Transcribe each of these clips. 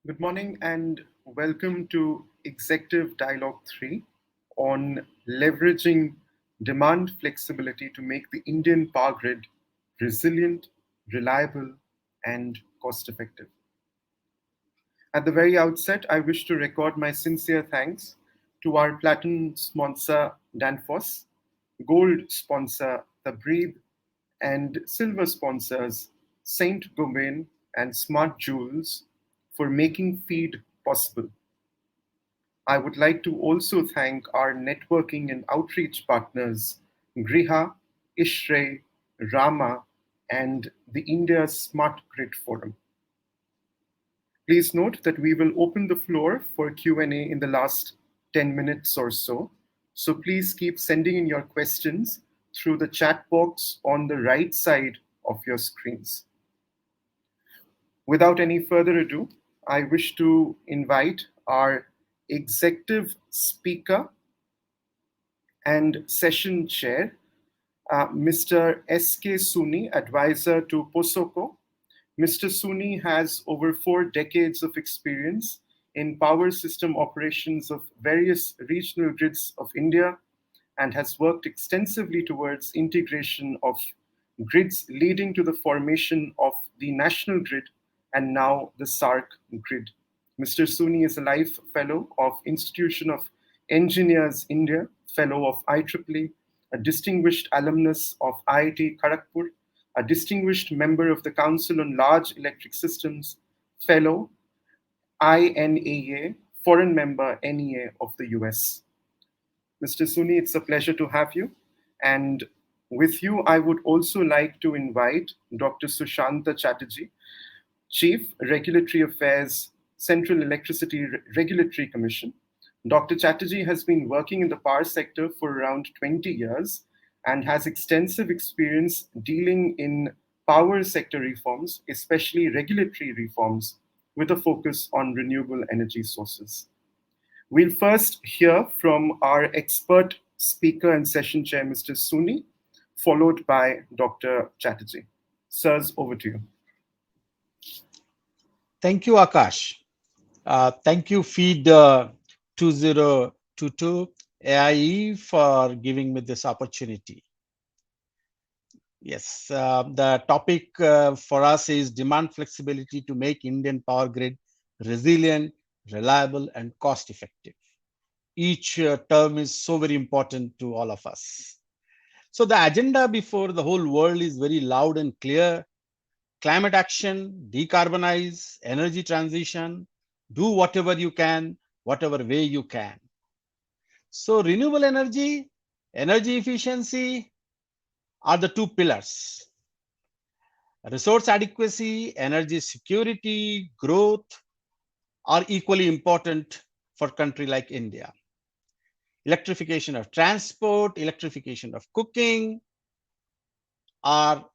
Good morning and welcome to Executive Dialogue 3 on leveraging demand flexibility to make the Indian power grid resilient, reliable, and cost effective. At the very outset, I wish to record my sincere thanks to our platinum sponsor Danfoss, gold sponsor The Breathe, and silver sponsors Saint Gobain and Smart Jewels for making feed possible. I would like to also thank our networking and outreach partners Griha, Ishray, Rama, and the India Smart Grid Forum. Please note that we will open the floor for Q&A in the last 10 minutes or so. So please keep sending in your questions through the chat box on the right side of your screens. Without any further ado, I wish to invite our executive speaker and session chair, Mr. S.K. Soonee, advisor to POSOCO. Mr. Soonee has over 4 decades of experience in power system operations of various regional grids of India and has worked extensively towards integration of grids leading to the formation of the national grid and now the SARC grid. Mr. Soonee is a Life Fellow of Institution of Engineers India, Fellow of IEEE, a distinguished alumnus of IIT Kharagpur, a distinguished member of the Council on Large Electric Systems, Fellow, INAA, foreign member NEA of the US. Mr. Soonee, it's a pleasure to have you. And with you, I would also like to invite Dr. Sushanta Chatterjee, Chief Regulatory Affairs, Central Electricity Regulatory Commission. Dr. Chatterjee has been working in the power sector for around 20 years and has extensive experience dealing in power sector reforms, especially regulatory reforms, with a focus on renewable energy sources. We'll first hear from our expert speaker and session chair, Mr. Soonee, followed by Dr. Chatterjee. Sirs, over to you. Thank you, Akash. Thank you, Feed 2022 AIE, for giving me this opportunity. Yes, the topic for us is demand flexibility to make Indian power grid resilient, reliable, and cost effective. Each term is so very important to all of us. So the agenda before the whole world is very loud and clear. Climate action, decarbonize, energy transition, do whatever you can, whatever way you can. So renewable energy, energy efficiency are the 2 pillars. Resource adequacy, energy security, growth are equally important for a country like India. Electrification of transport, electrification of cooking are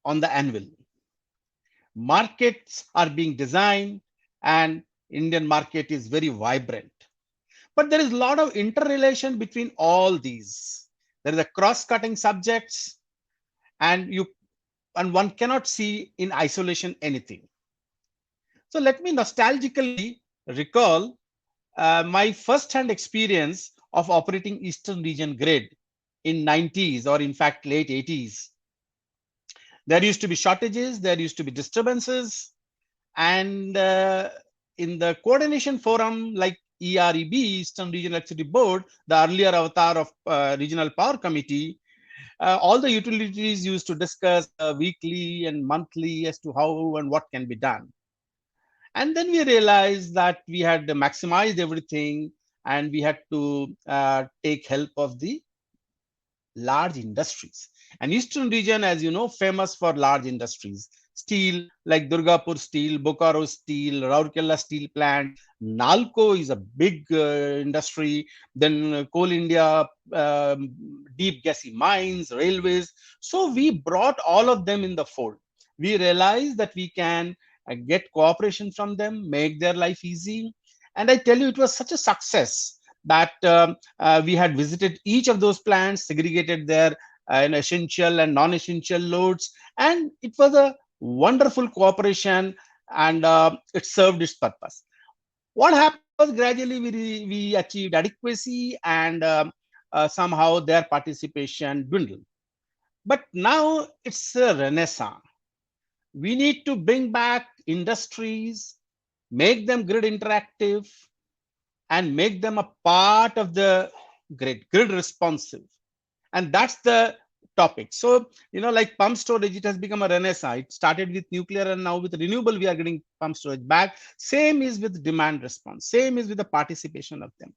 on the anvil. Markets are being designed and Indian market is very vibrant. But there is a lot of interrelation between all these. There is a cross-cutting subjects and one cannot see in isolation anything. So let me nostalgically recall my first-hand experience of operating Eastern Region grid in 90s, or in fact late 80s. There used to be shortages, there used to be disturbances, and in the coordination forum like EREB, Eastern Regional Electricity Board, the earlier avatar of Regional Power Committee, all the utilities used to discuss weekly and monthly as to how and what can be done. And then we realized that we had maximized everything and we had to take help of the large industries. And Eastern region, as you know, famous for large industries. Steel, like Durgapur Steel, Bokaro Steel, Rourkela Steel Plant. Nalco is a big industry. Then Coal India, deep gassy mines, railways. So we brought all of them in the fold. We realized that we can get cooperation from them, make their life easy. And I tell you, it was such a success that we had visited each of those plants, segregated their essential and non-essential loads, and it was a wonderful cooperation. and it served its purpose. What happened was gradually we achieved adequacy, and somehow their participation dwindled. But now it's a renaissance. We need to bring back industries, make them grid interactive, and make them a part of the grid responsive. And that's the topic. So, like pump storage, it has become a renaissance. It started with nuclear, and now with renewable, we are getting pump storage back. Same is with demand response. Same is with the participation of them.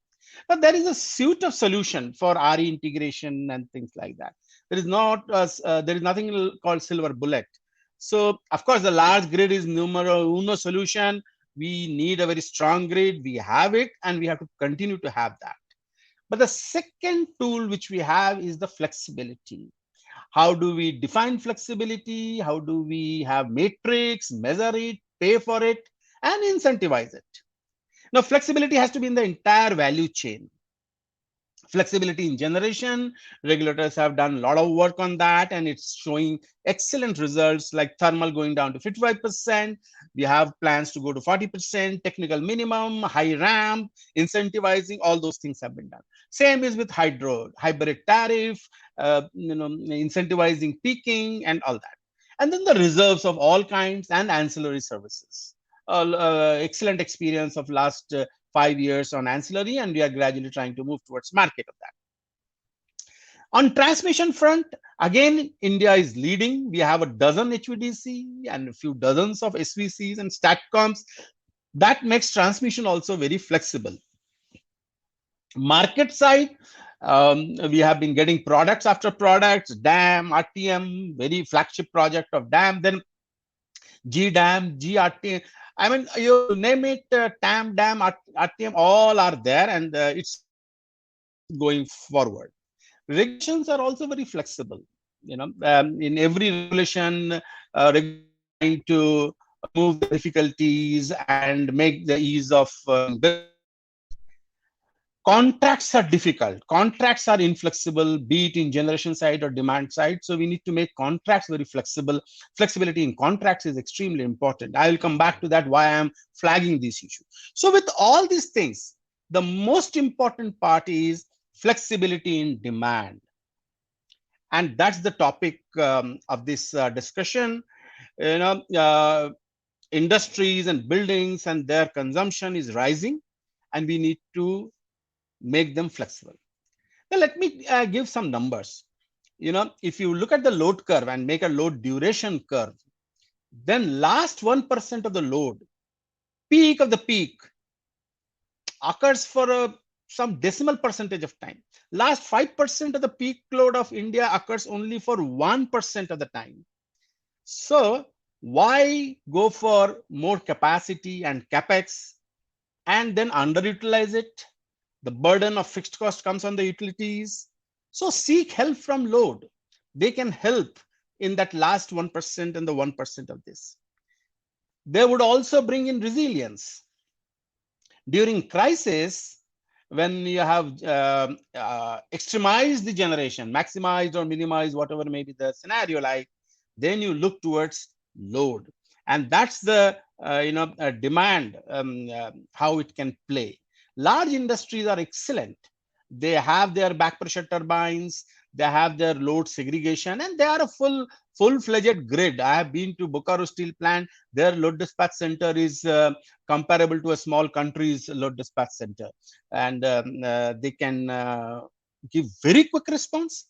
Now, there is a suite of solution for RE integration and things like that. There is nothing called silver bullet. So, of course, the large grid is numero uno solution. We need a very strong grid. We have it, and we have to continue to have that. But the second tool which we have is the flexibility. How do we define flexibility? How do we have matrix, measure it, pay for it, and incentivize it? Now, flexibility has to be in the entire value chain. Flexibility in generation, regulators have done a lot of work on that, and it's showing excellent results, like thermal going down to 55%. We have plans to go to 40%, technical minimum, high ramp, incentivizing, all those things have been done. Same is with hybrid tariff, incentivizing peaking and all that. And then the reserves of all kinds and ancillary services. Excellent experience of last 5 years on ancillary, and we are gradually trying to move towards market of that. On transmission front, again, India is leading. We have a dozen HVDC and a few dozens of SVCs and STATCOMs. That makes transmission also very flexible. Market side, we have been getting products after products, DAM, RTM, very flagship project of DAM, then GDAM, GRTM. I mean, you name it, TAM, DAM, RTM, all are there, and it's going forward. Regulations are also very flexible. In every regulation, trying to remove the difficulties and make the ease of contracts are difficult. Contracts are inflexible, be it in generation side or demand side. So we need to make contracts very flexible. Flexibility in contracts is extremely important. I will come back to that, why I am flagging this issue. So with all these things, the most important part is flexibility in demand. And that's the topic of this discussion. Industries and buildings and their consumption is rising, and we need to make them flexible. Now, let me give some numbers. If you look at the load curve and make a load duration curve, then last 1% of the load, peak of the peak, occurs for some decimal percentage of time. Last 5% of the peak load of India occurs only for 1% of the time. So why go for more capacity and capex and then underutilize it? The burden of fixed cost comes on the utilities. So seek help from load. They can help in that last 1% and the 1% of this. They would also bring in resilience. During crisis, when you have extremized the generation, maximized or minimized, whatever may be the scenario like, then you look towards load. And that's the demand, how it can play. Large industries are excellent. They have their back pressure turbines, they have their load segregation, and they are a full-fledged grid. I have been to Bokaro Steel Plant. Their load dispatch center is comparable to a small country's load dispatch center. And they can give very quick response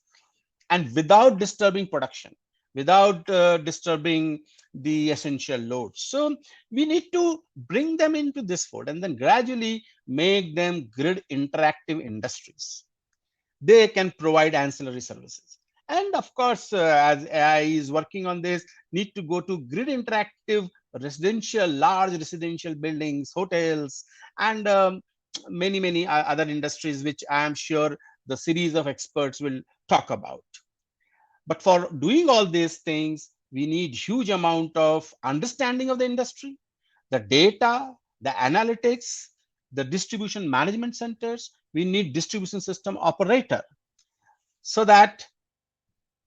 and without disturbing production, without disturbing the essential loads. So we need to bring them into this fold and then gradually make them grid interactive industries. They can provide ancillary services. And of course, as AI is working on this, need to go to grid interactive large residential buildings, hotels, and many other industries, which I am sure the series of experts will talk about. But for doing all these things, we need huge amount of understanding of the industry, the data, the analytics, the distribution management centers. We need distribution system operator so that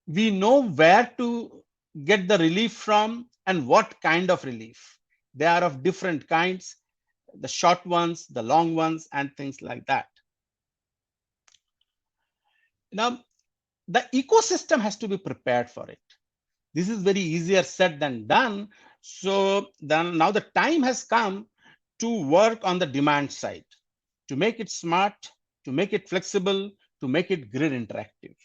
we know where to get the relief from and what kind of relief. They are of different kinds, the short ones, the long ones, and things like that. Now, the ecosystem has to be prepared for it. This is very easier said than done. So then now the time has come to work on the demand side, to make it smart, to make it flexible, to make it grid interactive.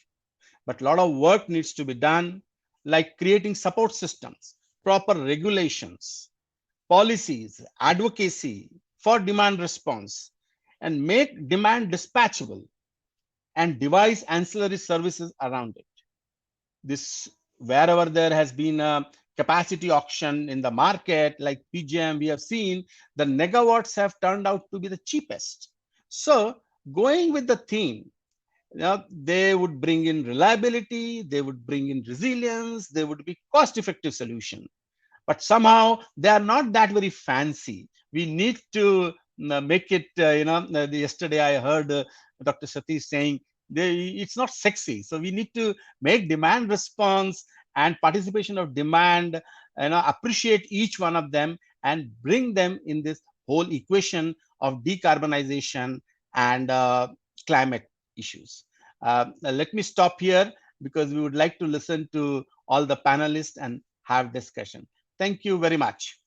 But a lot of work needs to be done, like creating support systems, proper regulations, policies, advocacy for demand response, and make demand dispatchable and devise ancillary services around it. This, wherever there has been a capacity auction in the market like PGM, we have seen the megawatts have turned out to be the cheapest. So going with the theme, they would bring in reliability, they would bring in resilience, they would be cost effective solution, but somehow they are not that very fancy. We need to make it, yesterday I heard Dr. Satish saying it's not sexy. So we need to make demand response and participation of demand, appreciate each one of them and bring them in this whole equation of decarbonization and climate issues. Let me stop here because we would like to listen to all the panelists and have discussion. Thank you very much.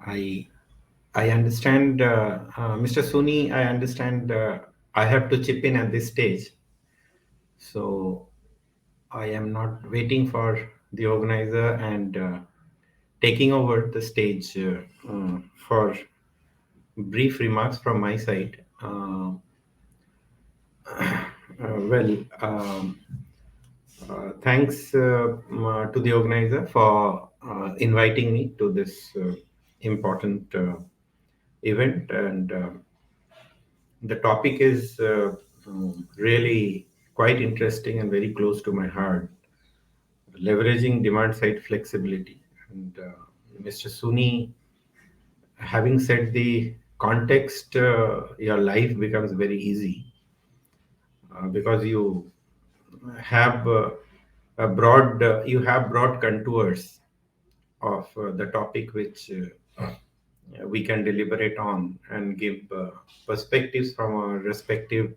I I understand, Mr. Soonee. I understand. I have to chip in at this stage, so I am not waiting for the organizer and taking over the stage for brief remarks from my side. Well, thanks to the organizer for inviting me to this important event, and the topic is really quite interesting and very close to my heart, leveraging demand side flexibility. And Mr. Soonee, having said the context, your life becomes very easy because have a broad you have broad contours of the topic which we can deliberate on and give perspectives from our respective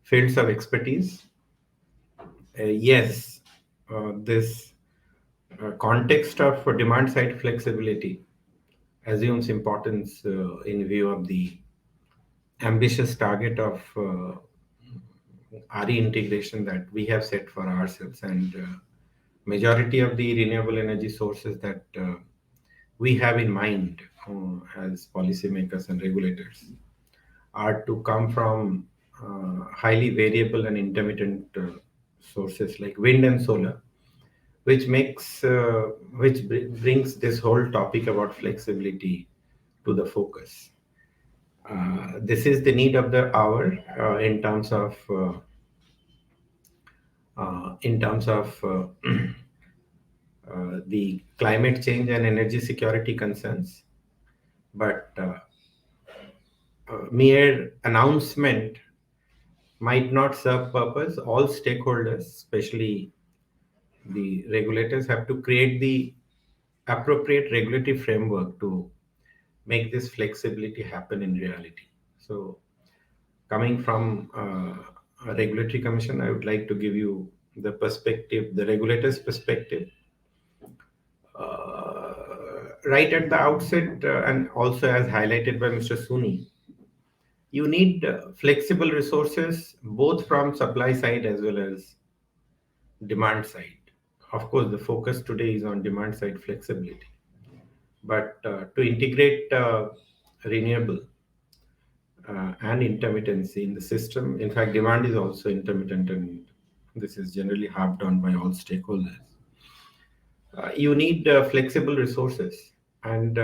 fields of expertise. Yes, this context of demand side flexibility assumes importance in view of the ambitious target of RE integration that we have set for ourselves, and majority of the renewable energy sources that we have in mind as policymakers and regulators are to come from highly variable and intermittent sources like wind and solar, which brings this whole topic about flexibility to the focus. This is the need of the hour in terms of the climate change and energy security concerns. But mere announcement might not serve purpose. All stakeholders, especially the regulators, have to create the appropriate regulatory framework to make this flexibility happen in reality. So, coming from a regulatory commission, I would like to give you the perspective, the regulator's perspective. Right at the outset, and also as highlighted by Mr. Soonee, you need flexible resources both from supply side as well as demand side. Of course, the focus today is on demand side flexibility, but to integrate renewable and intermittency in the system. In fact, demand is also intermittent, and this is generally harped on by all stakeholders. You need flexible resources, and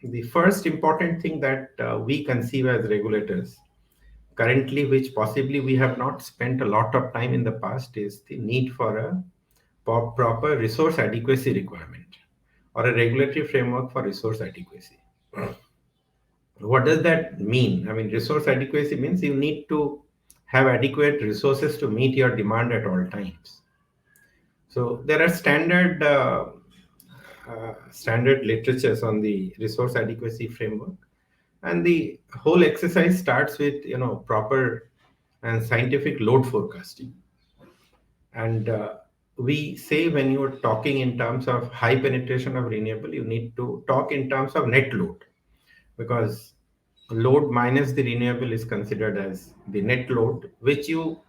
the first important thing that we conceive as regulators currently, which possibly we have not spent a lot of time in the past, is the need for a proper resource adequacy requirement or a regulatory framework for resource adequacy. What does that mean? I mean, resource adequacy means you need to have adequate resources to meet your demand at all times. So there are standard literatures on the resource adequacy framework, and the whole exercise starts with proper and scientific load forecasting. And we say when you're talking in terms of high penetration of renewable, you need to talk in terms of net load, because load minus the renewable is considered as the net load, which you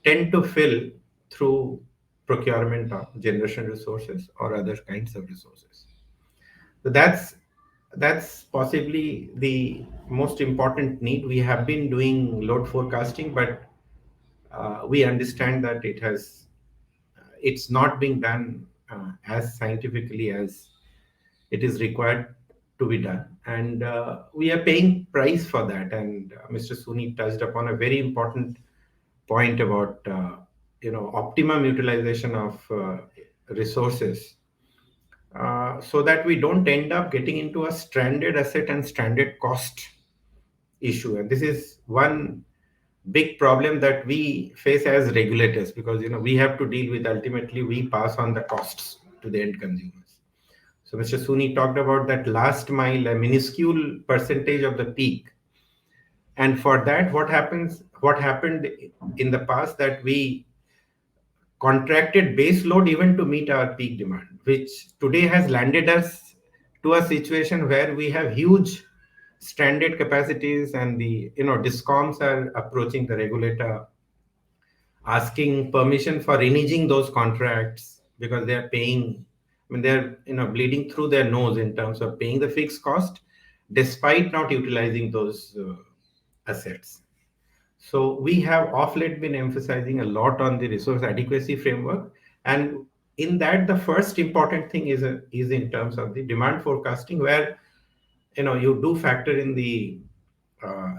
tend to fill through procurement of generation resources or other kinds of resources. So that's possibly the most important need. We have been doing load forecasting, but we understand that it's not being done as scientifically as it is required to be done, and we are paying price for that. And Mr. Soonee touched upon a very important point about optimum utilization of resources, so that we don't end up getting into a stranded asset and stranded cost issue. And this is one big problem that we face as regulators, because we have to deal with, ultimately we pass on the costs to the end consumers. So Mr. Soonee talked about that last mile, a minuscule percentage of the peak. And for that, what happened in the past, that we contracted base load even to meet our peak demand, which today has landed us to a situation where we have huge stranded capacities, and the discoms are approaching the regulator asking permission for reneging those contracts, because they are paying, I mean, they're bleeding through their nose in terms of paying the fixed cost despite not utilizing those assets. So we have of late been emphasizing a lot on the resource adequacy framework, and in that the first important thing is in terms of the demand forecasting, where you do factor in the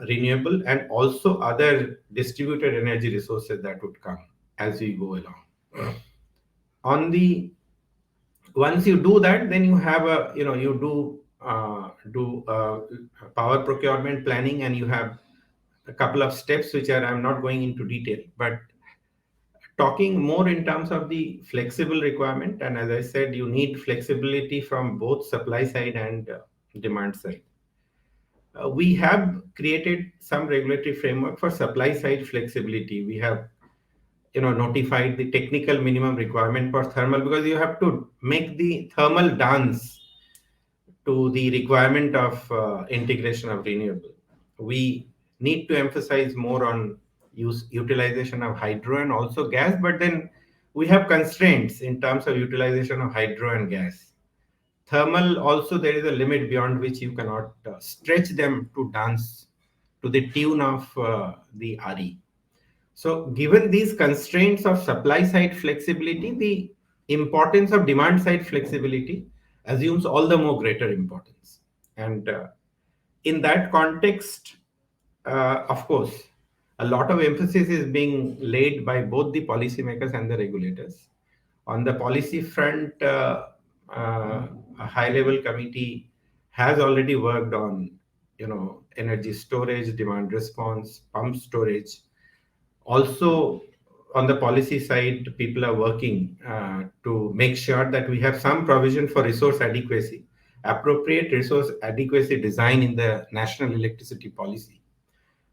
renewable and also other distributed energy resources that would come as we go along. On the Once you do that, then you have a you do power procurement planning, and you have a couple of steps which are, I'm not going into detail, but talking more in terms of the flexible requirement. And as I said, you need flexibility from both supply side and demand side. We have created some regulatory framework for supply side flexibility. We have notified the technical minimum requirement for thermal, because you have to make the thermal dance to the requirement of integration of renewable. We need to emphasize more on utilization of hydro and also gas, but then we have constraints in terms of utilization of hydro and gas. Thermal also, there is a limit beyond which you cannot stretch them to dance to the tune of the RE. So given these constraints of supply side flexibility, the importance of demand side flexibility assumes all the more greater importance. And in that context, of course, a lot of emphasis is being laid by both the policymakers and the regulators. On the policy front, a high-level committee has already worked on, energy storage, demand response, pump storage. Also, on the policy side, people are working to make sure that we have some provision for resource adequacy, appropriate resource adequacy design in the national electricity policy.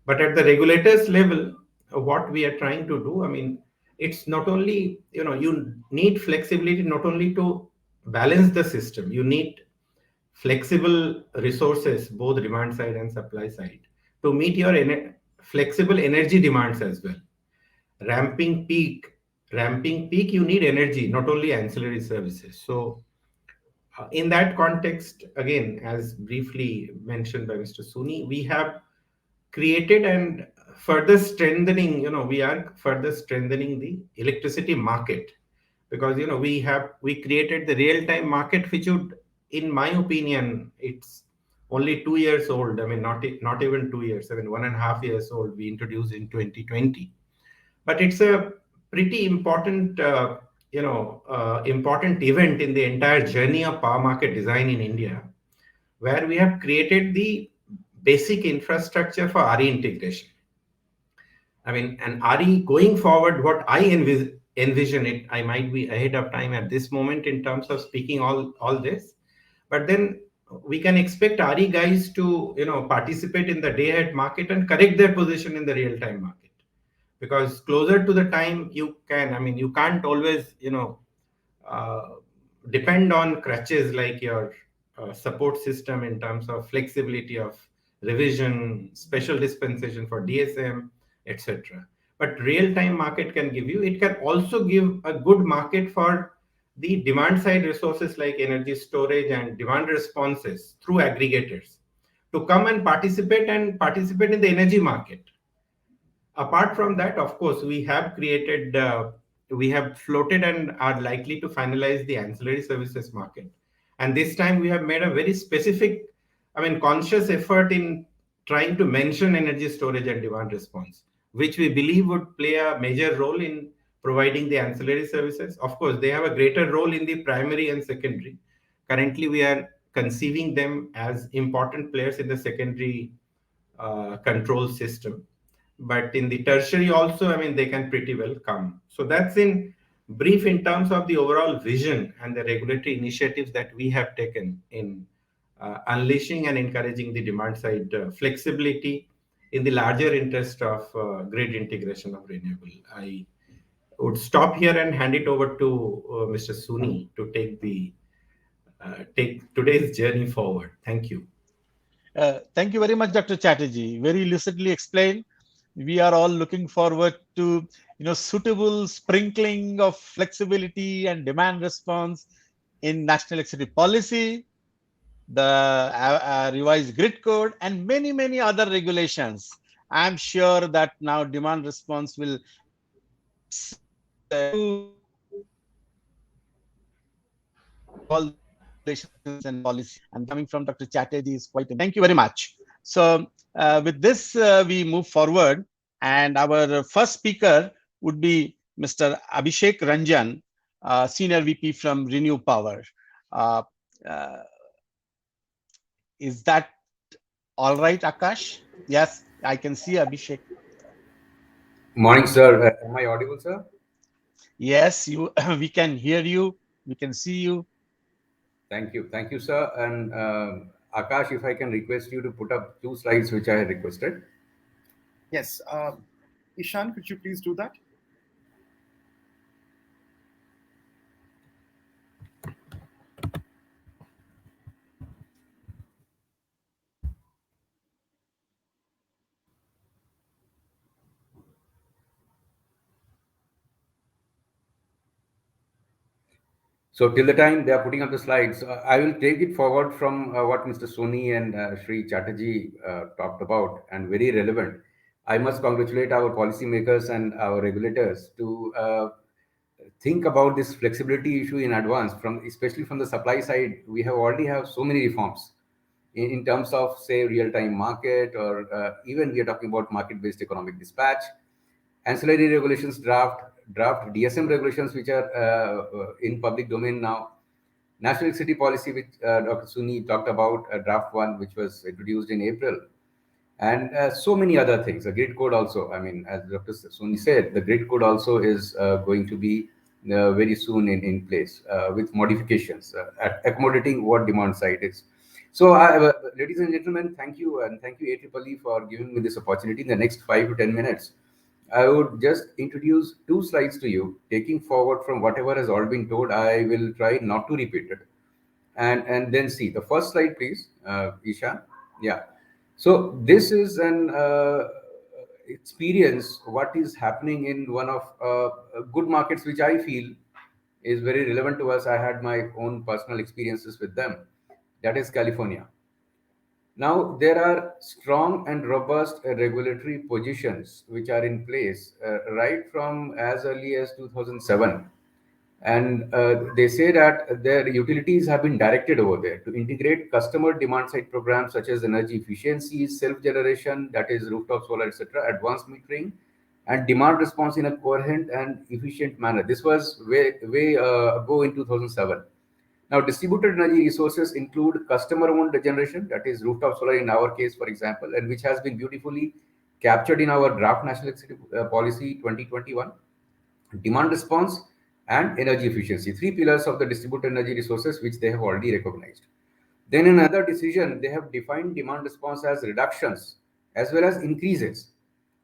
But at the regulators level, what we are trying to do, I mean, it's not only, you need flexibility not only to balance the system, you need flexible resources, both demand side and supply side, to meet your flexible energy demands as well. Ramping peak, you need energy, not only ancillary services. So, in that context, again, as briefly mentioned by Mr. Soonee, we have created and further strengthening, we are further strengthening the electricity market, because we created the real time market, which would, in my opinion, it's only 2 years old. I mean, not even 2 years. I mean, 1.5 years old. We introduced in 2020, but it's a pretty important, important event in the entire journey of power market design in India, where we have created the basic infrastructure for RE integration. I mean, and RE going forward, what I envision it, I might be ahead of time at this moment in terms of speaking all this, but then we can expect RE guys to participate in the day ahead market and correct their position in the real time market, because closer to the time you can, I mean, you can't always uh, depend on crutches like your support system in terms of flexibility of revision, special dispensation for DSM, etc. But real-time market can give you, it can also give a good market for the demand side resources like energy storage and demand responses through aggregators to come and participate in the energy market. Apart from that, of course, we have floated and are likely to finalize the ancillary services market. And this time we have made a very specific, I mean, conscious effort in trying to mention energy storage and demand response, which we believe would play a major role in providing the ancillary services. Of course, they have a greater role in the primary and secondary. Currently, we are conceiving them as important players in the secondary control system, but in the tertiary also, I mean, they can pretty well come. So that's in brief in terms of the overall vision and the regulatory initiatives that we have taken in unleashing and encouraging the demand side flexibility in the larger interest of grid integration of renewable. I would stop here and hand it over to Mr. Soonee to take today's journey forward. Thank you. Thank you very much, Dr. Chatterjee. Very lucidly explained. We are all looking forward to suitable sprinkling of flexibility and demand response in national electricity policy, the revised grid code, and many other regulations. I'm sure that now demand response will all the regulations and policy. And coming from Dr. Chatterjee is quite. Thank you very much. So with this, we move forward, and our first speaker would be Mr. Abhishek Ranjan, Senior VP from Renew Power. Uh, uh, is that all right, Akash? Yes, I can see Abhishek. Morning, sir. Am I audible, sir? Yes, you. We can hear you. We can see you. Thank you, sir. And Akash, if I can request you to put up 2 slides which I had requested. Yes. Ishan, could you please do that? So till the time they are putting up the slides, I will take it forward from what Mr. Soonee and Shri Chatterjee talked about, and very relevant. I must congratulate our policymakers and our regulators to think about this flexibility issue in advance, especially from the supply side. We have already have so many reforms in terms of, say, real-time market, or even we are talking about market-based economic dispatch, ancillary regulations draft DSM regulations, which are in public domain now, national city policy, which Dr. Soonee talked about, draft one, which was introduced in April, and so many other things. The grid code also, I mean, as Dr. Soonee said, the grid code also is going to be very soon in place with modifications, accommodating what demand side is. So, ladies and gentlemen, thank you, and thank you, AEEE, for giving me this opportunity. In the next 5 to 10 minutes, I would just introduce 2 slides to you, taking forward from whatever has already been told. I will try not to repeat it, and then see the first slide, please, Ishan. Yeah. So this is an experience what is happening in one of good markets, which I feel is very relevant to us. I had my own personal experiences with them. That is California. Now, there are strong and robust regulatory positions which are in place right from as early as 2007. And they say that their utilities have been directed over there to integrate customer demand side programs such as energy efficiency, self generation, that is rooftop solar, etc., advanced metering, and demand response in a coherent and efficient manner. This was way ago in 2007. Now, distributed energy resources include customer-owned generation, that is rooftop solar in our case, for example, and which has been beautifully captured in our draft National Electricity Policy 2021. Demand response and energy efficiency, three pillars of the distributed energy resources, which they have already recognized. Then, in another decision, they have defined demand response as reductions as well as increases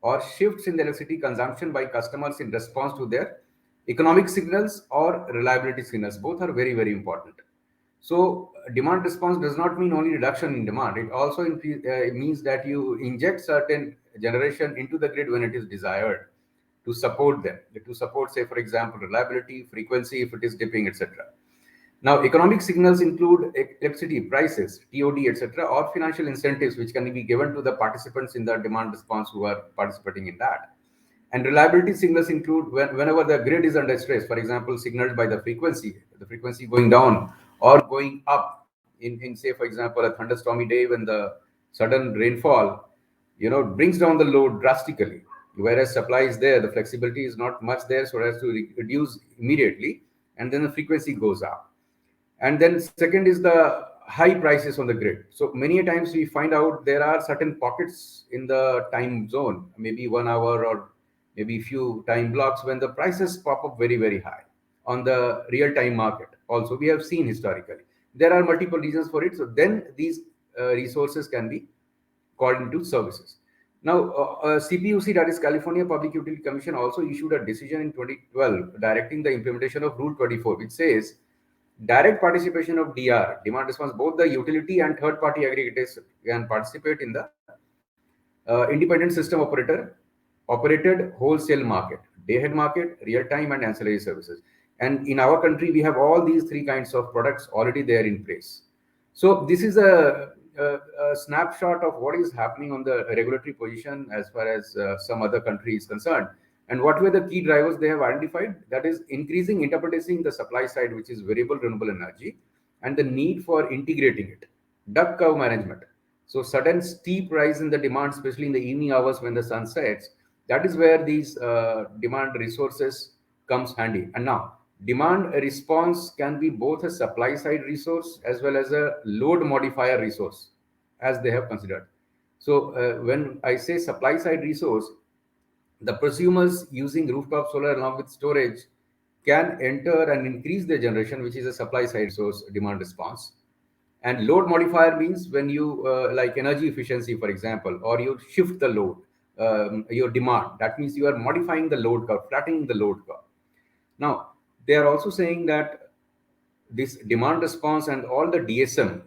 or shifts in the electricity consumption by customers in response to their economic signals or reliability signals. Both are very, very important. So, demand response does not mean only reduction in demand. It also means that you inject certain generation into the grid when it is desired to support them, to support, say, for example, reliability, frequency, if it is dipping, etc. Now, economic signals include electricity prices, TOD, etc., or financial incentives which can be given to the participants in the demand response who are participating in that. And reliability signals include whenever the grid is under stress, for example, signaled by the frequency going down or going up in say, for example, a thunderstormy day when the sudden rainfall, brings down the load drastically. Whereas supply is there, the flexibility is not much there, so it has to reduce immediately, and then the frequency goes up. And then second is the high prices on the grid. So many times we find out there are certain pockets in the time zone, maybe 1 hour or maybe few time blocks, when the prices pop up very, very high on the real time market. Also, we have seen historically there are multiple reasons for it. So then these resources can be called into services. Now, CPUC, that is California Public Utility Commission, also issued a decision in 2012 directing the implementation of Rule 24, which says direct participation of DR, demand response, both the utility and third-party aggregators can participate in the independent system operated wholesale market, day-ahead market, real-time, and ancillary services. And in our country, we have all these three kinds of products already there in place. So this is a snapshot of what is happening on the regulatory position as far as some other country is concerned. And what were the key drivers they have identified? That is increasing interpreting the supply side, which is variable renewable energy, and the need for integrating it. Duck curve management. So sudden steep rise in the demand, especially in the evening hours when the sun sets, that is where these demand resources comes handy. And now demand response can be both a supply side resource as well as a load modifier resource, as they have considered. So when I say supply side resource, the prosumers using rooftop solar along with storage can enter and increase their generation, which is a supply side resource demand response. And load modifier means when you like energy efficiency, for example, or you shift the load, your demand. That means you are modifying the load curve, flattening the load curve. Now, they are also saying that this demand response and all the DSM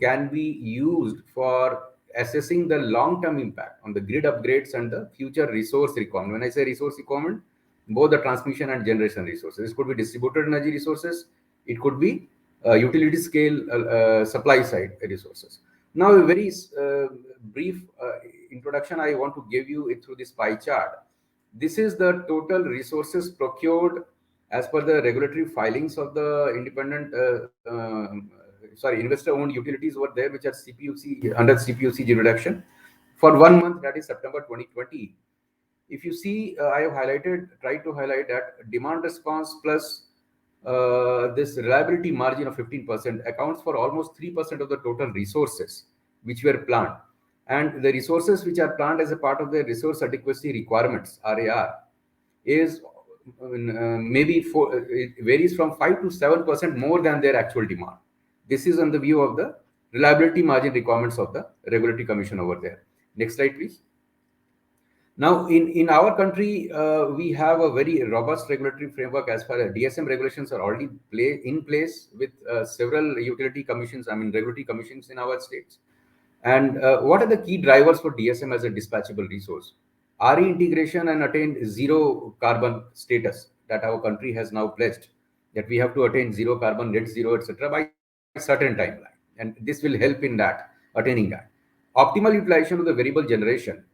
can be used for assessing the long-term impact on the grid upgrades and the future resource requirement. When I say resource requirement, both the transmission and generation resources. This could be distributed energy resources. It could be utility scale supply side resources. Now, a very brief introduction I want to give you it through this pie chart. This is the total resources procured as per the regulatory filings of the independent, investor-owned utilities over there, which are CPUC under CPUC jurisdiction for 1 month, that is September 2020. If you see, I have tried to highlight that demand response plus this reliability margin of 15% accounts for almost 3% of the total resources which were planned. And the resources which are planned as a part of the resource adequacy requirements, RAR, is it varies from 5 to 7% more than their actual demand. This is on the view of the reliability margin requirements of the regulatory commission over there. Next slide, please. Now, in our country, we have a very robust regulatory framework as far as DSM regulations are already in place with several utility commissions, regulatory commissions in our states. And what are the key drivers for DSM as a dispatchable resource? RE integration and attain zero carbon status that our country has now pledged, that we have to attain zero carbon, net zero, etc. by certain timeline. And this will help in that, attaining that. Optimal utilization of the variable generation,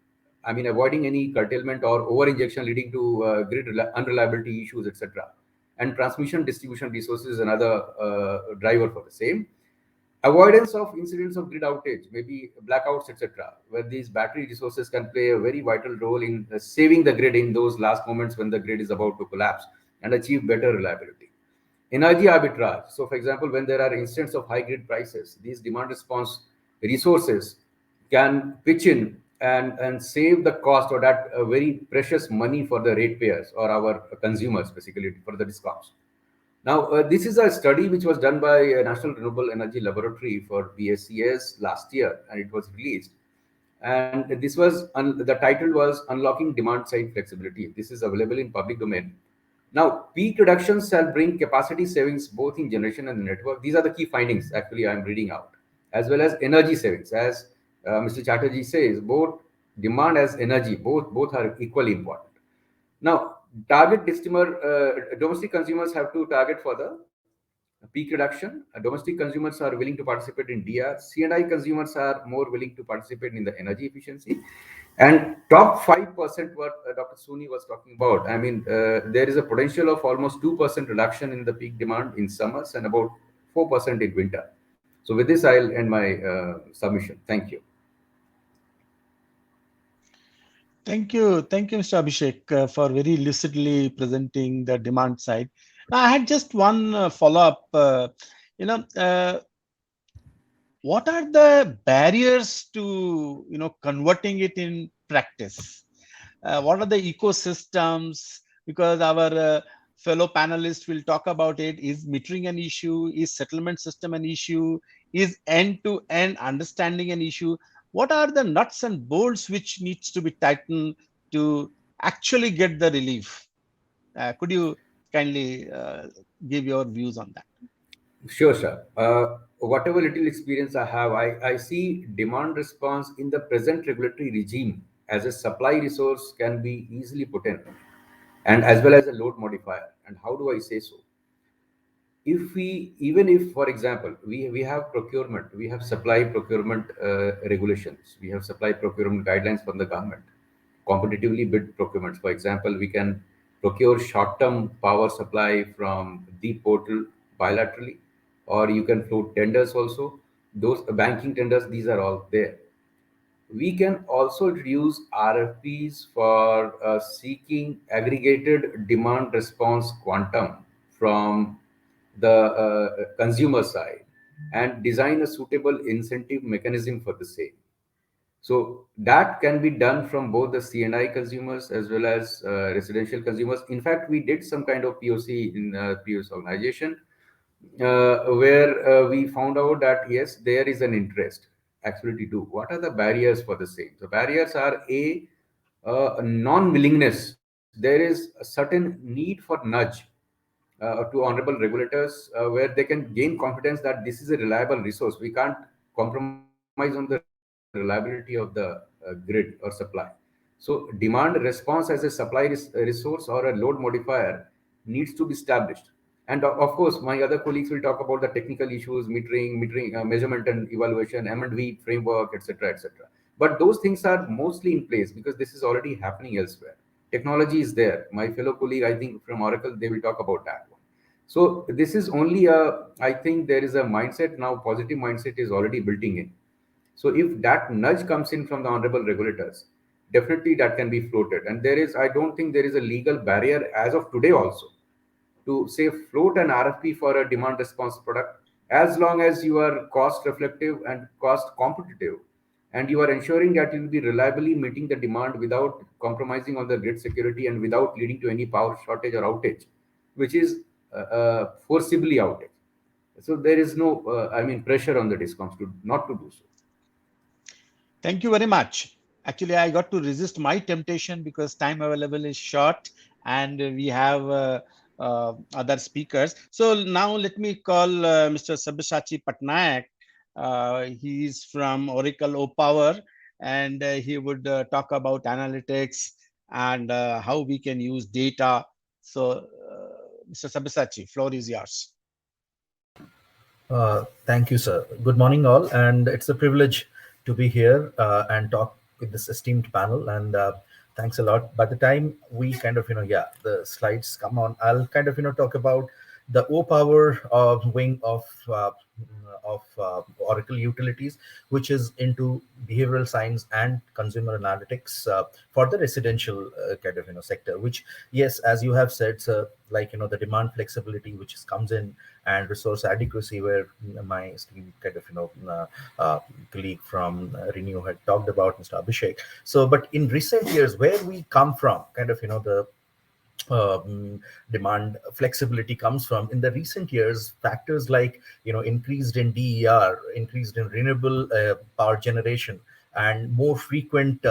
avoiding any curtailment or over injection leading to grid unreliability issues, etc. and transmission distribution resources is another driver for the same. Avoidance of incidents of grid outage, maybe blackouts, etc., where these battery resources can play a very vital role in saving the grid in those last moments when the grid is about to collapse and achieve better reliability. Energy arbitrage. So, for example, when there are instances of high grid prices, these demand response resources can pitch in and save the cost or that very precious money for the ratepayers or our consumers, basically for the discoms. Now, this is a study which was done by National Renewable Energy Laboratory for BSCS last year, and it was released. And this was the title was Unlocking Demand Side Flexibility. This is available in public domain. Now, peak reductions shall bring capacity savings both in generation and network. These are the key findings. Actually, I'm reading out, as well as energy savings. As Mr. Chatterjee says, both demand as energy, both are equally important. Now, target domestic consumers have to target for the peak reduction. Domestic consumers are willing to participate in DR. C&I consumers are more willing to participate in the energy efficiency. And top 5%, what Dr. Soonee was talking about, I mean, there is a potential of almost 2% reduction in the peak demand in summers and about 4% in winter. So with this, I'll end my submission. Thank you. Thank you, Mr. Abhishek, for very lucidly presenting the demand side. Now, I had just one follow-up. You know, what are the barriers to converting it in practice? What are the ecosystems? Because our fellow panelists will talk about it. Is metering an issue? Is settlement system an issue? Is end-to-end understanding an issue? What are the nuts and bolts which needs to be tightened to actually get the relief? Could you kindly give your views on that? Sure, sir. Whatever little experience I have, I see demand response in the present regulatory regime as a supply resource can be easily put in, and as well as a load modifier. And how do I say so? If we, even if, for example, we have procurement, we have supply procurement regulations, we have supply procurement guidelines from the government, competitively bid procurements. For example, we can procure short-term power supply from the portal bilaterally, or you can float tenders also. Those banking tenders, these are all there. We can also use RFPs for seeking aggregated demand response quantum from the consumer side and design a suitable incentive mechanism for the same. So that can be done from both the C&I consumers as well as residential consumers. In fact, we did some kind of POC in previous organization where we found out that yes, there is an interest actually to do. What are the barriers for the same? The barriers are a non-willingness. There is a certain need for nudge to honorable regulators where they can gain confidence that this is a reliable resource. We can't compromise on the reliability of the grid or supply. So demand response as a supply resource or a load modifier needs to be established. And of course, my other colleagues will talk about the technical issues, metering, measurement and evaluation, M&V framework, etc., etc. But those things are mostly in place because this is already happening elsewhere. Technology is there. My fellow colleague, I think from Oracle, they will talk about that one. So this is only I think there is a mindset now, positive mindset is already building in. So if that nudge comes in from the honorable regulators, definitely that can be floated. And there is, I don't think there is a legal barrier as of today also to say float an RFP for a demand response product as long as you are cost reflective and cost competitive and you are ensuring that you will be reliably meeting the demand without compromising on the grid security and without leading to any power shortage or outage, which is forcibly outage. So there is no, pressure on the discoms to not to do so. Thank you very much. Actually, I got to resist my temptation because time available is short and we have other speakers. So now let me call Mr. Sabyasachi Patnaik. He is from Oracle O-Power and he would talk about analytics and how we can use data. So, Mr. Sabyasachi, floor is yours. Thank you, sir. Good morning, all, and it's a privilege to be here and talk with this esteemed panel, and thanks a lot. By the time we kind of, yeah, the slides come on, I'll kind of, talk about the O Power wing of Oracle Utilities, which is into behavioral science and consumer analytics for the residential kind of, sector. Which, yes, as you have said, sir, like the demand flexibility which is, comes in, and resource adequacy, where my esteemed kind of colleague from Renew had talked about, Mr. Abhishek. So, but in recent years, where we come from, kind of the demand flexibility comes from, in the recent years, factors like increased in DER, increased in renewable power generation, and more frequent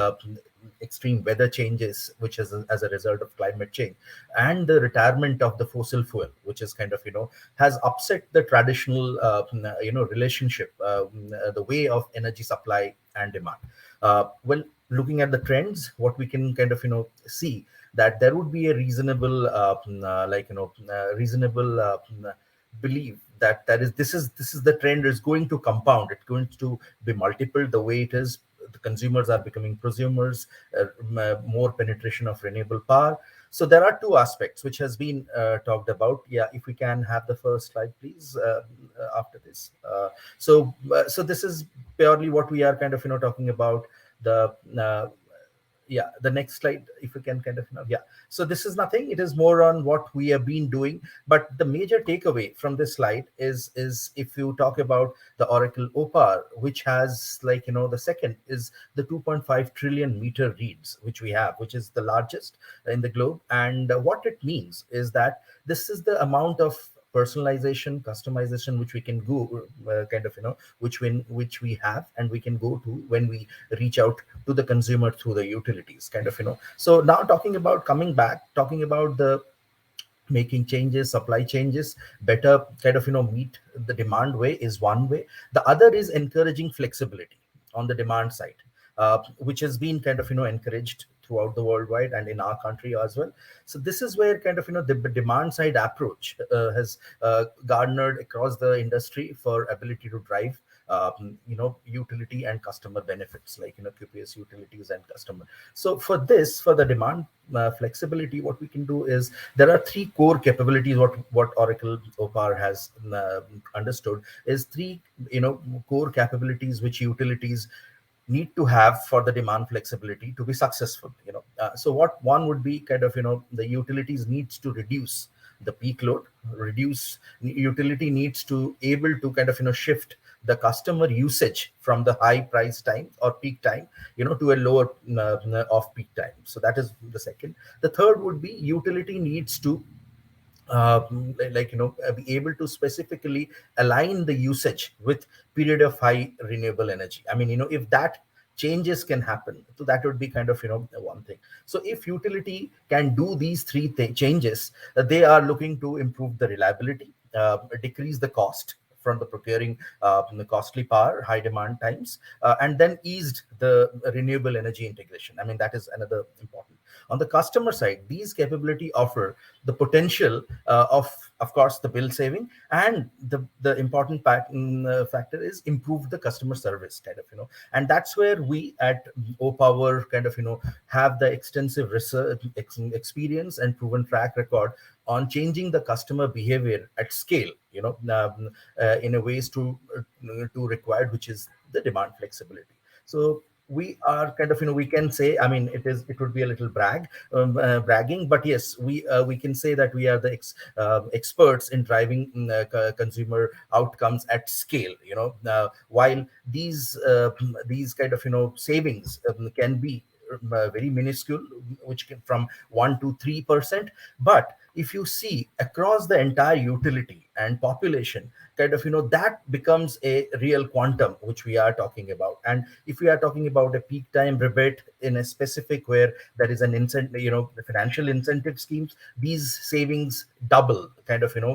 extreme weather changes, which is as a result of climate change, and the retirement of the fossil fuel, which is kind of has upset the traditional relationship, the way of energy supply and demand. Well, looking at the trends, what we can kind of see, that there would be a reasonable reasonable belief that this is the trend is going to compound. It's going to be multiple the way it is. The consumers are becoming prosumers, more penetration of renewable power. So there are two aspects which has been talked about. Yeah, if we can have the first slide, please, after this. So this is purely what we are kind of talking about. The yeah, the next slide, if we can kind of yeah. So this is nothing, it is more on what we have been doing. But the major takeaway from this slide is if you talk about the Oracle OPAR, which has, like, the second is the 2.5 trillion meter reads which we have, which is the largest in the globe. And what it means is that this is the amount of personalization, customization which we can go kind of which we have, and we can go to when we reach out to the consumer through the utilities, kind of so now talking about, coming back, talking about the making changes, supply changes better, kind of meet the demand way is one way. The other is encouraging flexibility on the demand side, which has been kind of encouraged throughout the worldwide and in our country as well. So this is where kind of the demand side approach has garnered across the industry for ability to drive utility and customer benefits, like QPS utilities and customer. So for this, for the demand flexibility, what we can do is, there are three core capabilities. What Oracle OPAR has understood is three core capabilities which utilities need to have for the demand flexibility to be successful. So what one would be, kind of the utilities needs to reduce the peak load, reduce utility needs to able to kind of shift the customer usage from the high price time or peak time to a lower off peak time. So that is the second. The third would be, utility needs to be able to specifically align the usage with period of high renewable energy. I mean, if that changes can happen, so that would be kind of one thing. So if utility can do these three changes, they are looking to improve the reliability, decrease the cost from the procuring the costly power, high demand times, and then eased the renewable energy integration. I mean, that is another important. On the customer side, these capability offer the potential of course, the bill saving, and the important factor is improve the customer service, kind of and that's where we at OPower kind of have the extensive research experience and proven track record on changing the customer behavior at scale, in a ways to required, which is the demand flexibility. So we are kind of we can say, I mean, it would be a little bragging, but yes, we can say that we are the experts in driving consumer outcomes at scale. While these kind of savings can be very minuscule, which can from 1 to 3%. But if you see across the entire utility and population, kind of that becomes a real quantum which we are talking about. And if we are talking about a peak time rebate in a specific, where there is an incentive, the financial incentive schemes, these savings double, kind of from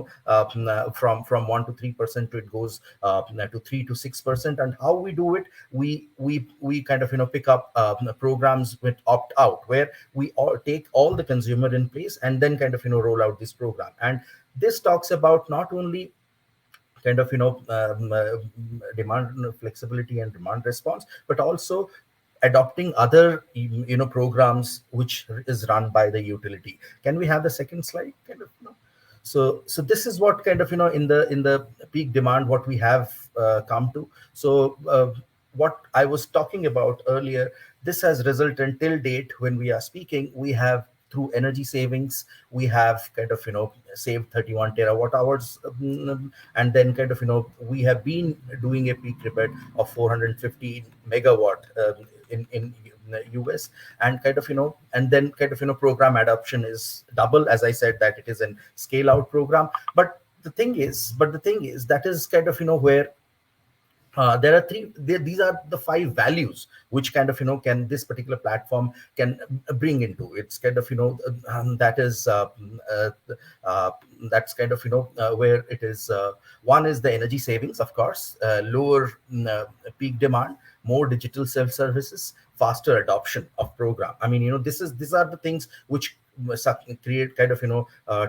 1 to 3% to it goes to 3 to 6%. And how we do it, we kind of pick up programs with opt out, where we all take all the consumer in place and then kind of roll out this program. And this talks about not only kind of demand flexibility and demand response, but also adopting other programs which is run by the utility. Can we have the second slide, kind of, so this is what kind of, in the peak demand what we have come to. So what I was talking about earlier, this has resulted till date when we are speaking, we have, through energy savings, we have kind of, saved 31 terawatt hours, and then kind of, we have been doing a peak rebate of 450 megawatt in the US, and kind of, and then kind of, program adoption is double. As I said, that it is an scale out program. But the thing is that is kind of, where there are these are the five values which kind of, can this particular platform can bring into. It's kind of, that is uh, uh, that's kind of, where it is. One is the energy savings, of course, lower peak demand, more digital self services, faster adoption of program. I mean, these are the things which create kind of,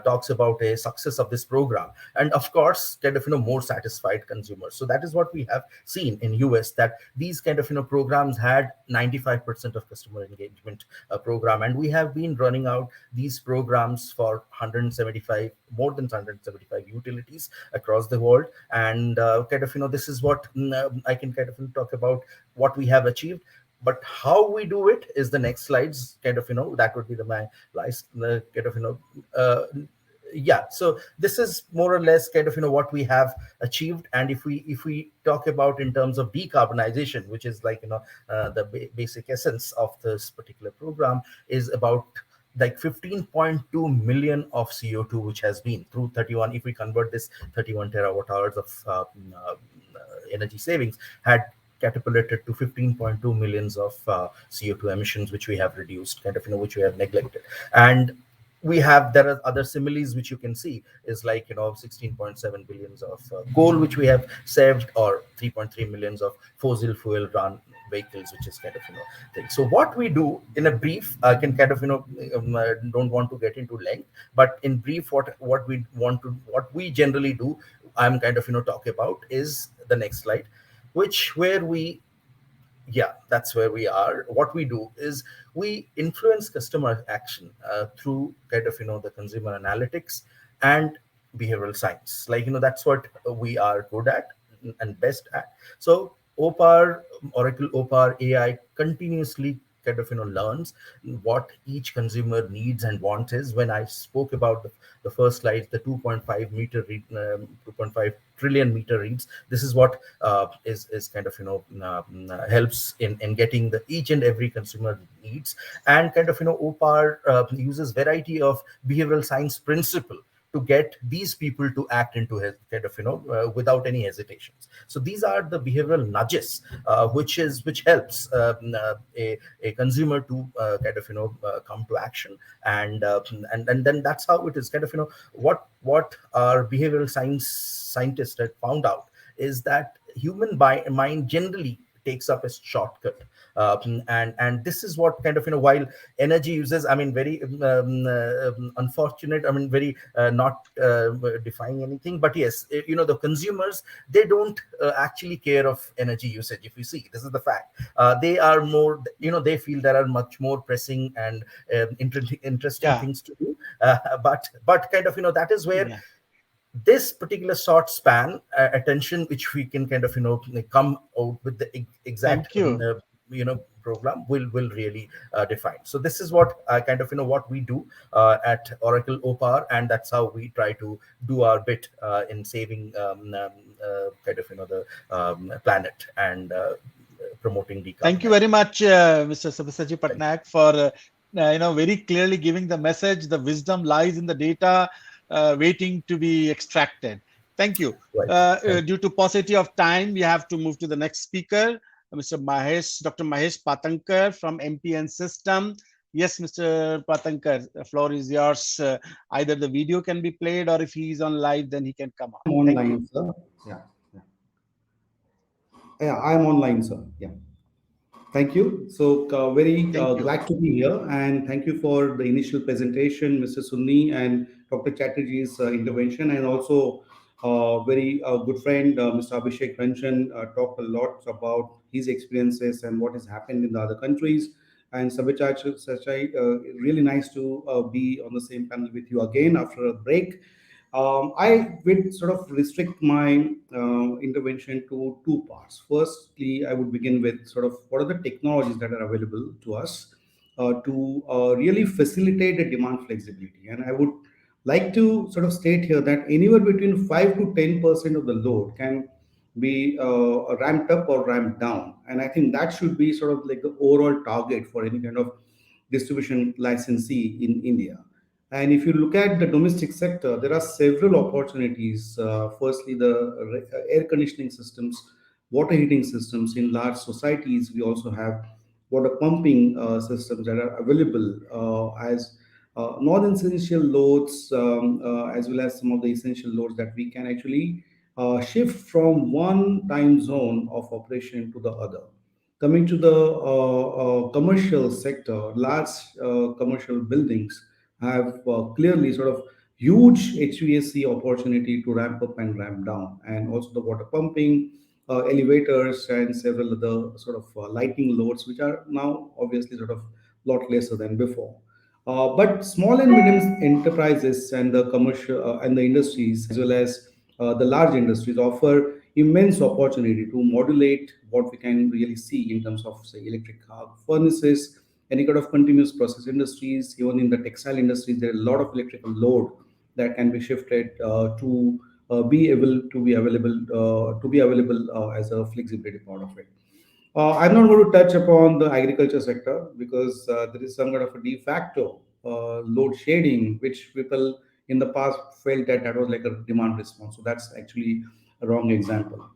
talks about a success of this program, and of course kind of, more satisfied consumers. So that is what we have seen in US, that these kind of, programs had 95% of customer engagement program, and we have been running out these programs for 175, more than 175 utilities across the world. And kind of, this is what I can kind of talk about what we have achieved. But how we do it is the next slides, kind of, that would be my last kind of, yeah. So this is more or less kind of, what we have achieved. And if we talk about in terms of decarbonization, which is like, the basic essence of this particular program, is about like 15.2 million of CO2 which has been through 31, if we convert this 31 terawatt hours of energy savings, had catapulted to 15.2 millions of CO2 emissions, which we have reduced, kind of, which we have neglected. And there are other similes which you can see, is like, 16.7 billions of coal which we have saved, or 3.3 millions of fossil fuel run vehicles, which is kind of, thing. So what we do in a brief, I can kind of, don't want to get into length, but in brief, what we generally do, I'm kind of, talk about, is the next slide, which where we, yeah, that's where we are. What we do is we influence customer action through kind of, the consumer analytics and behavioral science. Like, that's what we are good at and best at. So OPAR, Oracle OPAR AI continuously kind of, learns what each consumer needs and wants. Is when I spoke about the first slide, the 2.5 meter 2.5 trillion meter reads. This is what is kind of, helps in getting the each and every consumer needs. And kind of, OPAR uses variety of behavioral science principle to get these people to act into kind of, without any hesitations. So these are the behavioral nudges which helps a consumer to kind of, come to action. And then that's how it is kind of, what our behavioral scientists had found out is that human mind generally takes up a shortcut. And this is what kind of, while energy uses, I mean, very unfortunate, I mean, very not defying anything, but yes, the consumers, they don't actually care of energy usage. If you see, this is the fact. They are more, they feel there are much more pressing and interesting Yeah. things to do. But kind of, that is where Yeah. this particular short span attention, which we can kind of, come out with the exact Thank you. program will really define. So this is what kind of, what we do at Oracle OPAR, and that's how we try to do our bit in saving kind of, the planet, and promoting Thank you decarbonization. very much, Mr. Sabyasachi Thank you. Patnaik, for very clearly giving the message. The wisdom lies in the data, waiting to be extracted. Thank you. Right. Thank you. Due to paucity of time, we have to move to the next speaker, Dr. Mahesh Patankar from MPN System. Yes, Mr. Patankar, the floor is yours. Either the video can be played, or if he is on live, then he can come on. Thank you. Online, sir. Yeah, yeah. Yeah, I'm online, sir. Yeah. Thank you. So very Thank you. glad to be here, and thank you for the initial presentation, Mr. Soonee and Dr. Chatterjee's intervention, and also Very good friend, Mr. Abhishek Ranjan, talked a lot about his experiences and what has happened in the other countries. And Sachai, really nice to be on the same panel with you again after a break. I will sort of restrict my intervention to two parts. Firstly, I would begin with sort of what are the technologies that are available to us to really facilitate the demand flexibility. And I would like to sort of state here that anywhere between 5 to 10% of the load can be ramped up or ramped down. And I think that should be sort of like the overall target for any kind of distribution licensee in India. And if you look at the domestic sector, there are several opportunities. Firstly, the air conditioning systems, water heating systems in large societies. We also have water pumping systems that are available as non-essential loads, as well as some of the essential loads that we can actually shift from one time zone of operation to the other. Coming to the commercial sector, large commercial buildings have clearly sort of huge HVAC opportunity to ramp up and ramp down, and also the water pumping, elevators, and several other sort of lighting loads, which are now obviously sort of lot lesser than before. But small and medium enterprises and the commercial and the industries, as well as the large industries, offer immense opportunity to modulate what we can really see in terms of, say, electric furnaces, any kind of continuous process industries. Even in the textile industries, there are a lot of electrical load that can be shifted be able to be available as a flexibility part of it. I'm not going to touch upon the agriculture sector because there is some kind of a de facto load shading, which people in the past felt that that was like a demand response. So that's actually a wrong example.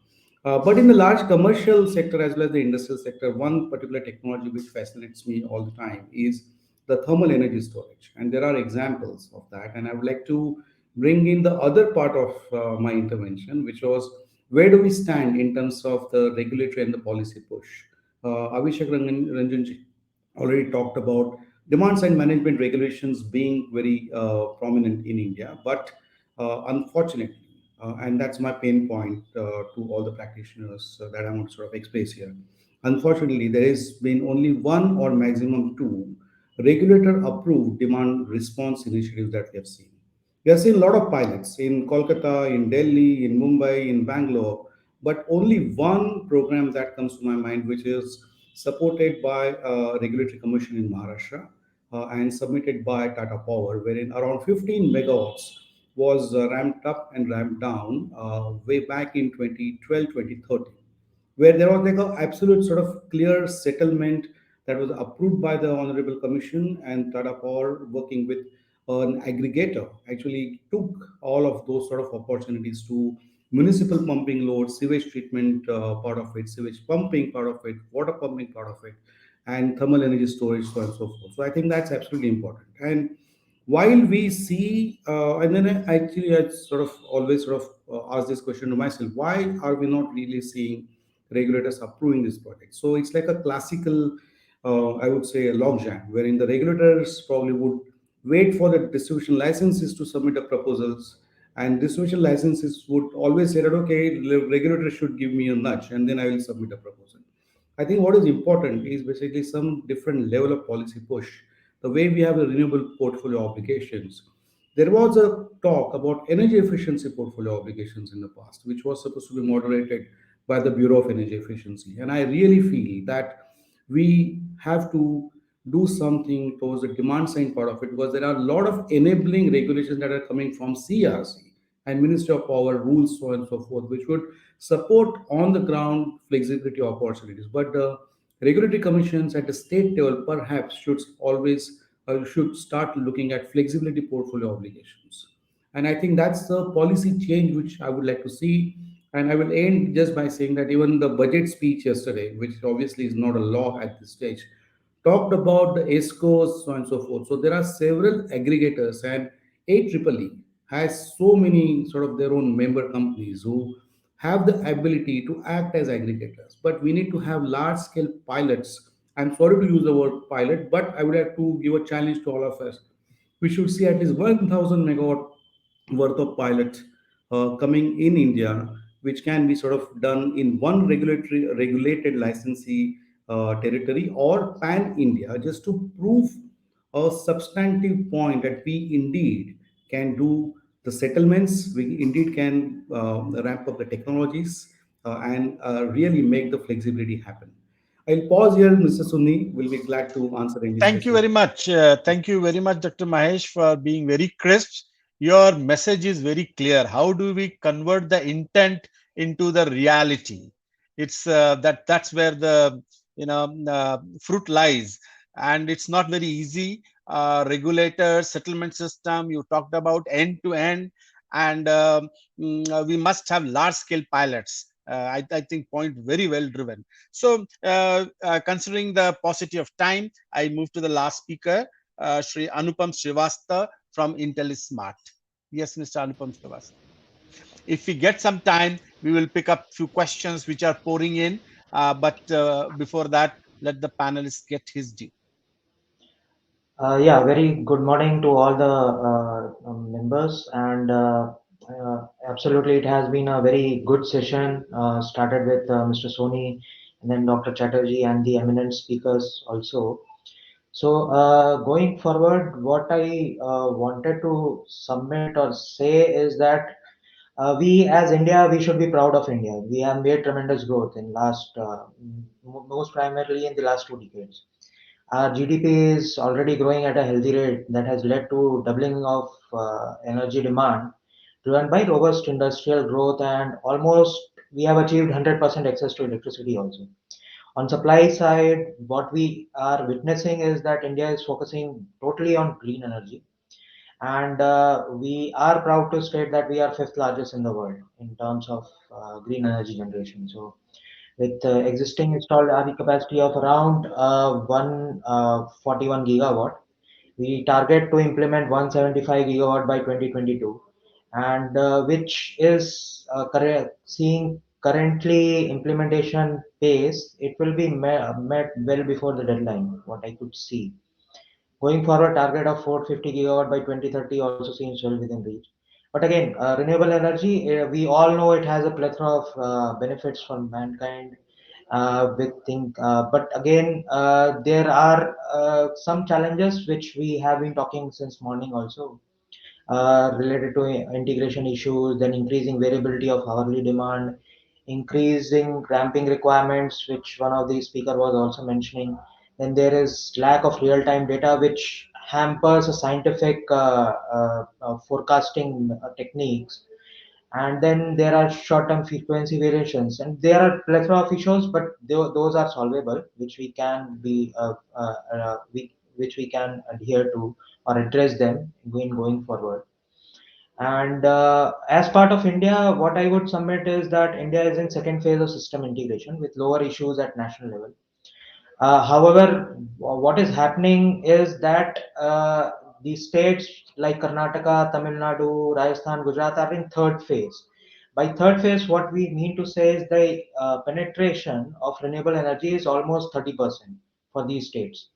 But in the large commercial sector as well as the industrial sector, one particular technology which fascinates me all the time is the thermal energy storage. And there are examples of that. And I would like to bring in the other part of my intervention, which was where do we stand in terms of the regulatory and the policy push? Avishek Ranjanji already talked about demand side management regulations being very prominent in India, but unfortunately, and that's my pain point to all the practitioners that I want to sort of express here. Unfortunately, there has been only one or maximum two regulator approved demand response initiatives that we have seen. We have seen a lot of pilots in Kolkata, in Delhi, in Mumbai, in Bangalore, but only one program that comes to my mind, which is supported by a regulatory commission in Maharashtra and submitted by Tata Power, wherein around 15 megawatts was ramped up and ramped down way back in 2012, 2013, where there was like an absolute sort of clear settlement that was approved by the Honorable Commission, and Tata Power, working with an aggregator, actually took all of those sort of opportunities to municipal pumping load, sewage treatment part of it, sewage pumping part of it, water pumping part of it, and thermal energy storage, so on and so forth. So I think that's absolutely important. And while we see, and then I sort of always sort of ask this question to myself: why are we not really seeing regulators approving this project? So it's like a classical, I would say, a logjam, wherein the regulators probably would wait for the distribution licenses to submit the proposals, and distribution licenses would always say that okay, the regulator should give me a nudge, and then I will submit a proposal. I think what is important is basically some different level of policy push. The way we have the renewable portfolio obligations, there was a talk about energy efficiency portfolio obligations in the past, which was supposed to be moderated by the Bureau of Energy Efficiency. And I really feel that we have to do something towards the demand side part of it, because there are a lot of enabling regulations that are coming from CRC and Ministry of Power rules, so on and so forth, which would support on the ground flexibility opportunities. But the regulatory commissions at the state level perhaps should always should start looking at flexibility portfolio obligations. And I think that's the policy change which I would like to see. And I will end just by saying that even the budget speech yesterday, which obviously is not a law at this stage, talked about the ESCOs, so on and so forth. So there are several aggregators, and AEEE has so many sort of their own member companies who have the ability to act as aggregators. But we need to have large scale pilots. I'm sorry to use the word pilot, but I would have to give a challenge to all of us. We should see at least 1,000 megawatt worth of pilot coming in India, which can be sort of done in one regulatory regulated licensee territory or pan India, just to prove a substantive point that we indeed can do the settlements, we indeed can ramp up the technologies and really make the flexibility happen. I'll pause here, Mr. Sunni. Will be glad to answer any Thank you questions. very much. Thank you very much, Dr. Mahesh, for being very crisp. Your message is very clear. How do we convert the intent into the reality? It's that's where the fruit lies, and it's not very easy. Regulator, settlement system. You talked about end to end, and we must have large scale pilots. I think point very well driven. So, considering the paucity of time, I move to the last speaker, Sri Anupam Srivastava from IntelliSmart. Yes, Mr. Anupam Srivastava. If we get some time, we will pick up few questions which are pouring in. But before that, let the panelists get his due. Yeah, very good morning to all the members, and absolutely, it has been a very good session. Started with Mr. Soonee, and then Dr. Chatterjee, and the eminent speakers also. So, going forward, what I wanted to submit or say is that we, as India, we should be proud of India. We have made tremendous growth in last, most primarily in the last 2 decades. Our GDP is already growing at a healthy rate that has led to doubling of energy demand, driven by robust industrial growth, and almost we have achieved 100% access to electricity also. On supply side, what we are witnessing is that India is focusing totally on green energy, and we are proud to state that we are fifth largest in the world in terms of green energy generation. So with existing installed RE capacity of around 141 gigawatt. We target to implement 175 gigawatt by 2022, and which is seeing currently implementation pace. It will be met well before the deadline, what I could see. Going forward, target of 450 gigawatt by 2030 also seems well within reach. But again, renewable energy, we all know it has a plethora of benefits for mankind. But again, there are some challenges which we have been talking since morning also, related to integration issues, then increasing variability of hourly demand, increasing ramping requirements, which one of the speaker was also mentioning. Then there is lack of real-time data, which hampers a scientific forecasting techniques. And then there are short-term frequency variations, and there are plethora of issues, but those are solvable, which we can which we can adhere to or address them going forward. And as part of India, what I would submit is that India is in second phase of system integration with lower issues at national level. However, what is happening is that the states like Karnataka, Tamil Nadu, Rajasthan, Gujarat are in third phase. By third phase, what we mean to say is the penetration of renewable energy is almost 30% for these states.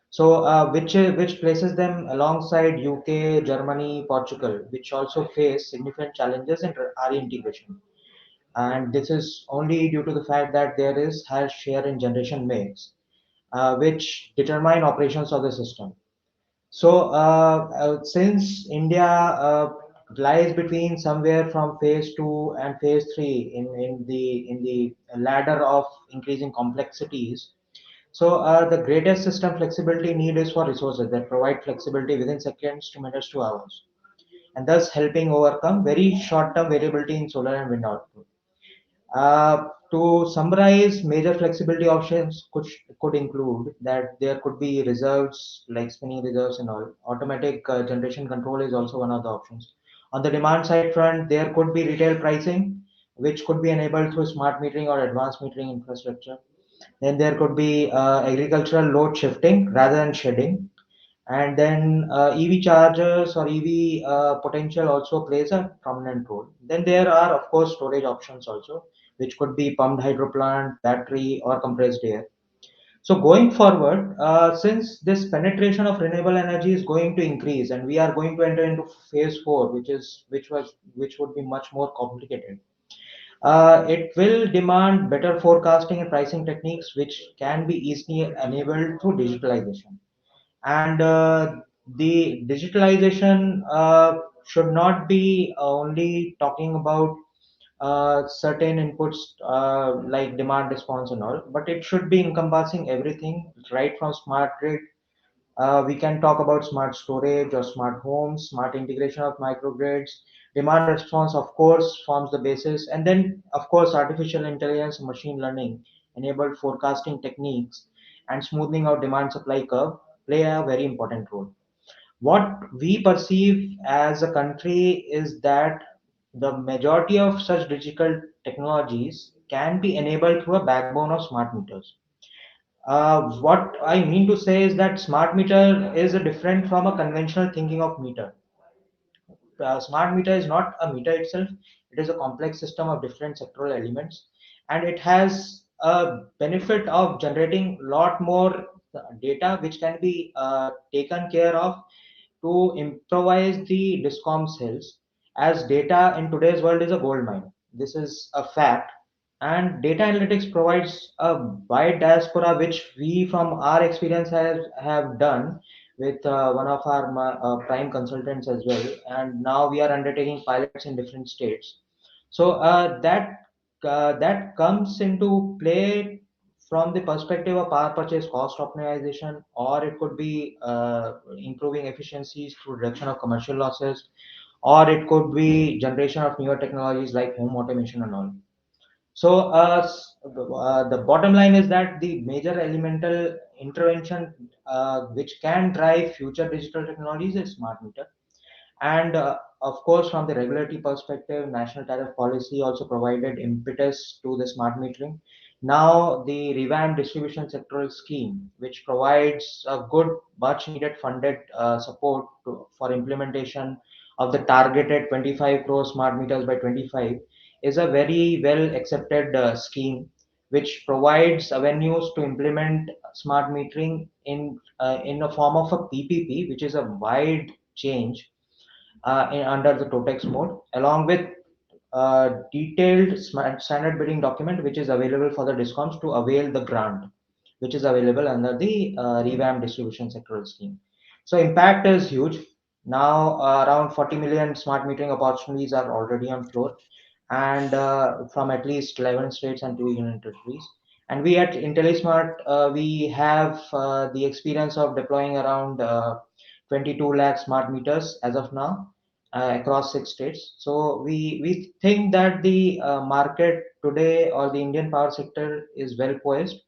So, which places them alongside UK, Germany, Portugal, which also face significant challenges in RE integration. And this is only due to the fact that there is high share in generation mix, which determine operations of the system. So, since India lies between somewhere from phase two and phase three in the ladder of increasing complexities, so the greatest system flexibility need is for resources that provide flexibility within seconds to minutes to hours, and thus helping overcome very short-term variability in solar and wind output. To summarize, major flexibility options could include that there could be reserves like spinning reserves and all. Automatic generation control is also one of the options. On the demand side front, there could be retail pricing, which could be enabled through smart metering or advanced metering infrastructure. Then there could be agricultural load shifting rather than shedding. And then EV chargers or EV potential also plays a prominent role. Then there are, of course, storage options also, which could be pumped hydro plant, battery, or compressed air. So going forward, since this penetration of renewable energy is going to increase, and we are going to enter into phase four, which would be much more complicated. It will demand better forecasting and pricing techniques, which can be easily enabled through digitalization. And the digitalization should not be only talking about certain inputs like demand response and all, but it should be encompassing everything right from smart grid. We can talk about smart storage or smart homes, smart integration of microgrids. Demand response, of course, forms the basis. And then, of course, artificial intelligence, machine learning, enabled forecasting techniques, and smoothing out demand supply curve play a very important role. What we perceive as a country is that the majority of such digital technologies can be enabled through a backbone of smart meters. What I mean to say is that smart meter is different from a conventional thinking of meter. Smart meter is not a meter itself, it is a complex system of different sectoral elements, and it has a benefit of generating lot more data which can be taken care of to improvise the discom cells, as data in today's world is a gold mine. This is a fact. And data analytics provides a wide diaspora, which we from our experience have done with one of our prime consultants as well, and now we are undertaking pilots in different states. So that comes into play from the perspective of power purchase cost optimization, or it could be improving efficiencies through reduction of commercial losses, or it could be generation of newer technologies like home automation and all. So the bottom line is that the major elemental intervention which can drive future digital technologies is smart meter. And of course, from the regulatory perspective, national tariff policy also provided impetus to the smart metering. Now, the revamped distribution sectoral scheme, which provides a good, much needed funded support for implementation of the targeted 25 crore smart meters by 25, is a very well accepted scheme, which provides avenues to implement smart metering in a form of a PPP, which is a wide change under the TOTEX mode, along with detailed standard bidding document, which is available for the discoms to avail the grant, which is available under the revamped distribution sectoral scheme. So impact is huge. Now around 40 million smart metering opportunities are already on floor, and from at least 11 states and 2 union territories. And we at IntelliSmart, we have the experience of deploying around 22 lakh smart meters as of now across 6 states. So we think that the market today, or the Indian power sector, is well poised,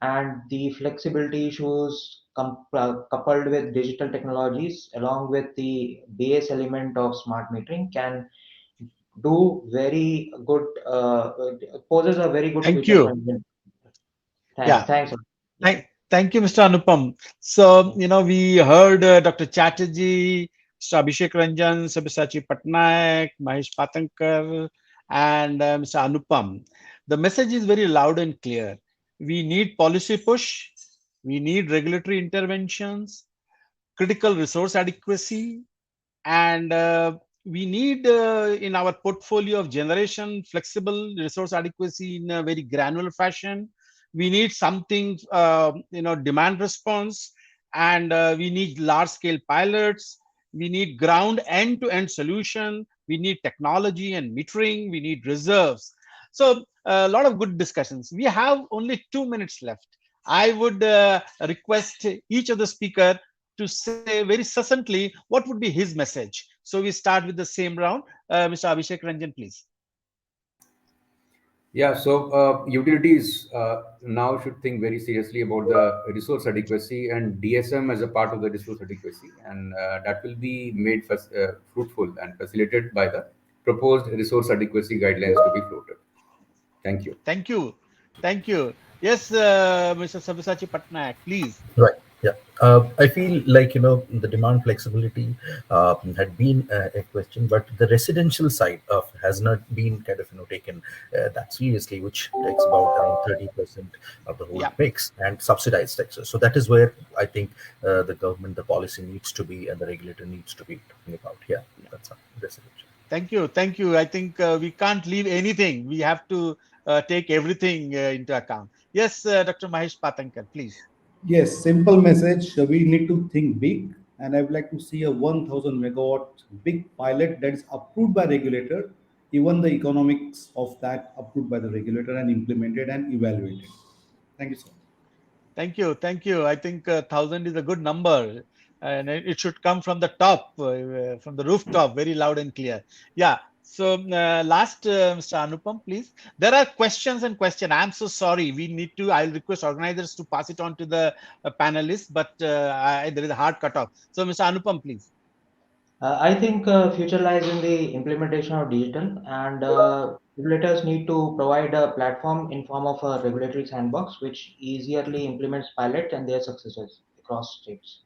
and the flexibility issues coupled with digital technologies along with the base element of smart metering can do very good, poses a very good Thank future for you. Indian. Yeah. Thanks. Yeah. Thank you, Mr. Anupam. So, we heard Dr. Chatterjee, Mr. Abhishek Ranjan, Sabyasachi Patnaik, Mahesh Patankar, and Mr. Anupam. The message is very loud and clear. We need policy push, we need regulatory interventions, critical resource adequacy, and we need in our portfolio of generation flexible resource adequacy in a very granular fashion. We need something demand response, and we need large scale pilots. We need ground end to end solution. We need technology and metering. We need reserves. So a lot of good discussions. We have only 2 minutes left. I would request each of the speaker to say very succinctly what would be his message. So we start with the same round. Mr. Abhishek Ranjan, please. Yeah, so utilities now should think very seriously about the resource adequacy and DSM as a part of the resource adequacy, and that will be made fruitful and facilitated by the proposed resource adequacy guidelines to be floated. Thank you. Thank you. Thank you. Yes, Mr. Sabyasachi Patnaik, please. Right. Yeah, I feel like the demand flexibility had been a question, but the residential side of has not been kind of taken that seriously, which takes about around 30% of the whole Yeah. mix and subsidized taxes. So that is where I think the government, the policy needs to be, and the regulator needs to be talking about. Yeah, that's how residential. Thank you. Thank you. I think we can't leave anything. We have to take everything into account. Yes, Dr. Mahesh Patankar, please. Yes, simple message. We need to think big, and I would like to see a 1,000 megawatt big pilot that is approved by regulator, even the economics of that approved by the regulator and implemented and evaluated. Thank you, sir. Thank you. Thank you. I think 1,000 is a good number, and it should come from the top, from the rooftop, very loud and clear. Yeah. So last, Mr. Anupam, please. There are questions and question. I'm so sorry. We need to. I'll request organizers to pass it on to the panelists, but there is a hard cutoff. So, Mr. Anupam, please. I think future lies in the implementation of digital, and regulators need to provide a platform in form of a regulatory sandbox which easily implements pilots and their successes across states.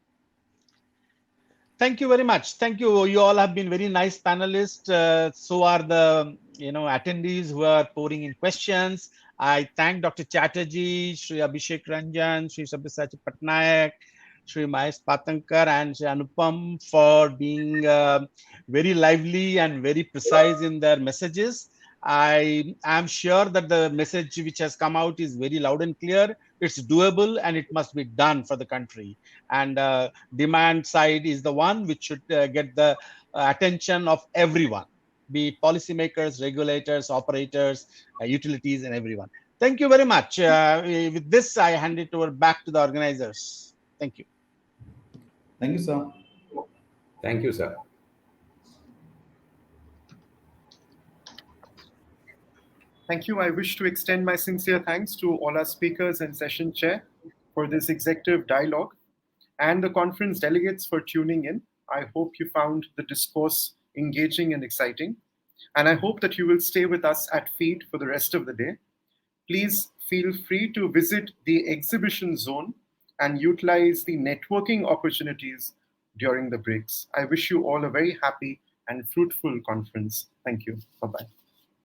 Thank you very much. Thank you. You all have been very nice panelists. So are the attendees who are pouring in questions. I thank Dr. Chatterjee, Sri Abhishek Ranjan, Sri Sabyasachi Patnaik, Sri Mahesh Patankar, and Sri Anupam for being very lively and very precise in their messages. I am sure that the message which has come out is very loud and clear. It's doable and it must be done for the country. And demand side is the one which should get the attention of everyone, be it policymakers, regulators, operators, utilities, and everyone. Thank you very much. With this, I hand it over back to the organizers. Thank you. Thank you, sir. Thank you, sir. Thank you. I wish to extend my sincere thanks to all our speakers and session chair for this executive dialogue and the conference delegates for tuning in. I hope you found the discourse engaging and exciting. And I hope that you will stay with us at FEED for the rest of the day. Please feel free to visit the exhibition zone and utilize the networking opportunities during the breaks. I wish you all a very happy and fruitful conference. Thank you. Bye-bye.